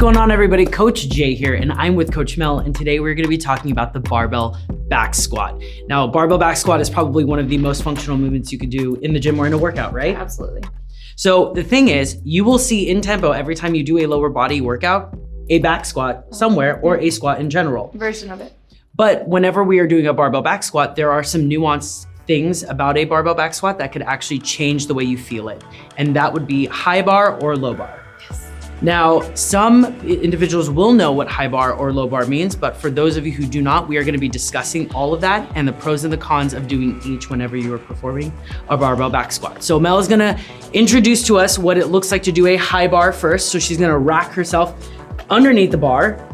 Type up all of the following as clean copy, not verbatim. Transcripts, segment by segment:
going on, everybody? Coach Jay here, and I'm with Coach Mel, and today we're going to be talking about the barbell back squat. Now, barbell back squat is probably one of the most functional movements you could do in the gym or in a workout, right? Absolutely. So the thing is, you will see in tempo every time you do a lower body workout, a back squat somewhere or a squat in general. Version of it. But whenever we are doing a barbell back squat, there are some nuanced things about a barbell back squat that could actually change the way you feel it. And that would be high bar or low bar. Yes. Now, some individuals will know what high bar or low bar means, but for those of you who do not, we are going to be discussing all of that and the pros and the cons of doing each whenever you are performing a barbell back squat. So Mel is going to introduce to us what it looks like to do a high bar first. So she's going to rack herself underneath the bar.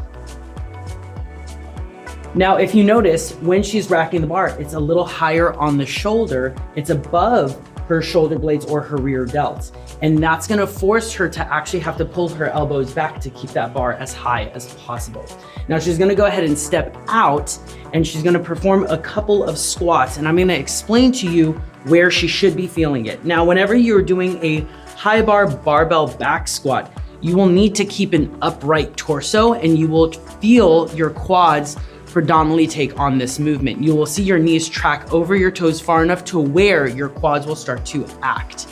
Now, if you notice, when she's racking the bar, it's a little higher on the shoulder. It's above her shoulder blades or her rear delts. And that's gonna force her to actually have to pull her elbows back to keep that bar as high as possible. Now, she's gonna go ahead and step out and she's gonna perform a couple of squats, and I'm gonna explain to you where she should be feeling it. Now, whenever you're doing a high bar barbell back squat, you will need to keep an upright torso and you will feel your quads predominantly take on this movement. You will see your knees track over your toes far enough to where your quads will start to act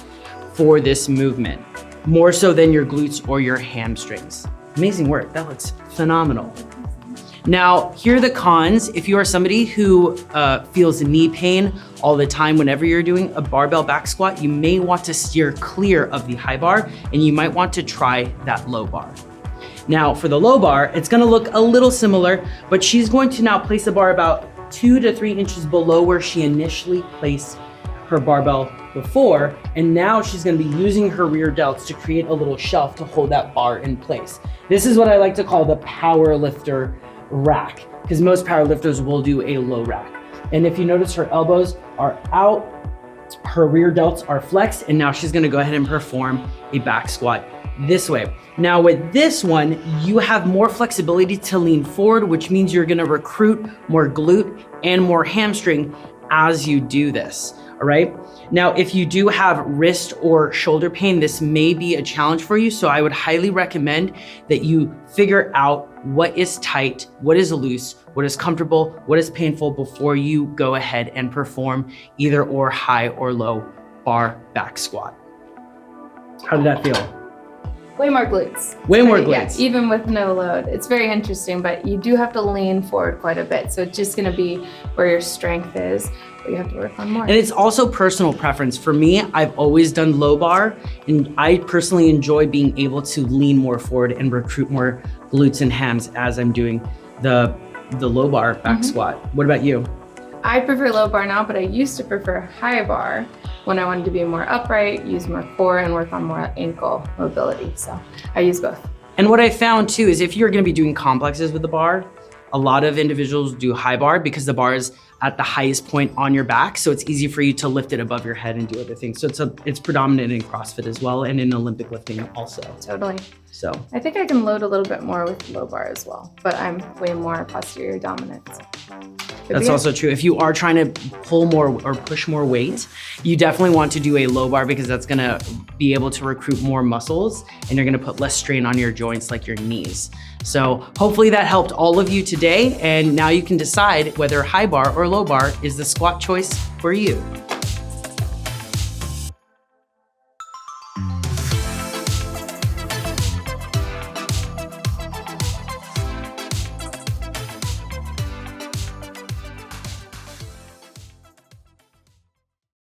for this movement, more so than your glutes or your hamstrings. Amazing work, that looks phenomenal. Now, here are the cons. If you are somebody who feels knee pain all the time whenever you're doing a barbell back squat, you may want to steer clear of the high bar and you might want to try that low bar. Now, for the low bar, it's gonna look a little similar, but she's going to now place the bar about 2 to 3 inches below where she initially placed her barbell before, and now she's gonna be using her rear delts to create a little shelf to hold that bar in place. This is what I like to call the power lifter rack, because most power lifters will do a low rack. And if you notice, her elbows are out, her rear delts are flexed, and now she's gonna go ahead and perform a back squat this way. Now with this one, you have more flexibility to lean forward, which means you're gonna recruit more glute and more hamstring as you do this, all right? Now, if you do have wrist or shoulder pain, this may be a challenge for you. So I would highly recommend that you figure out what is tight, what is loose, what is comfortable, what is painful before you go ahead and perform either or high or low bar back squat. How did that feel? Way more glutes. Way more glutes. Yeah, even with no load. It's very interesting, but you do have to lean forward quite a bit. So it's just gonna be where your strength is, but you have to work on more. And it's also personal preference. For me, I've always done low bar, and I personally enjoy being able to lean more forward and recruit more glutes and hams as I'm doing the low bar back squat. What about you? I prefer low bar now, but I used to prefer high bar when I wanted to be more upright, use more core, and work on more ankle mobility. So I use both. And what I found too is if you're gonna be doing complexes with the bar, a lot of individuals do high bar because the bar is at the highest point on your back. So it's easy for you to lift it above your head and do other things. So it's predominant in CrossFit as well and in Olympic lifting also. Totally. So I think I can load a little bit more with low bar as well, but I'm way more posterior dominant. That's also true. If you are trying to pull more or push more weight, you definitely want to do a low bar because that's gonna be able to recruit more muscles and you're gonna put less strain on your joints like your knees. So hopefully that helped all of you today, and now you can decide whether high bar or low bar is the squat choice for you.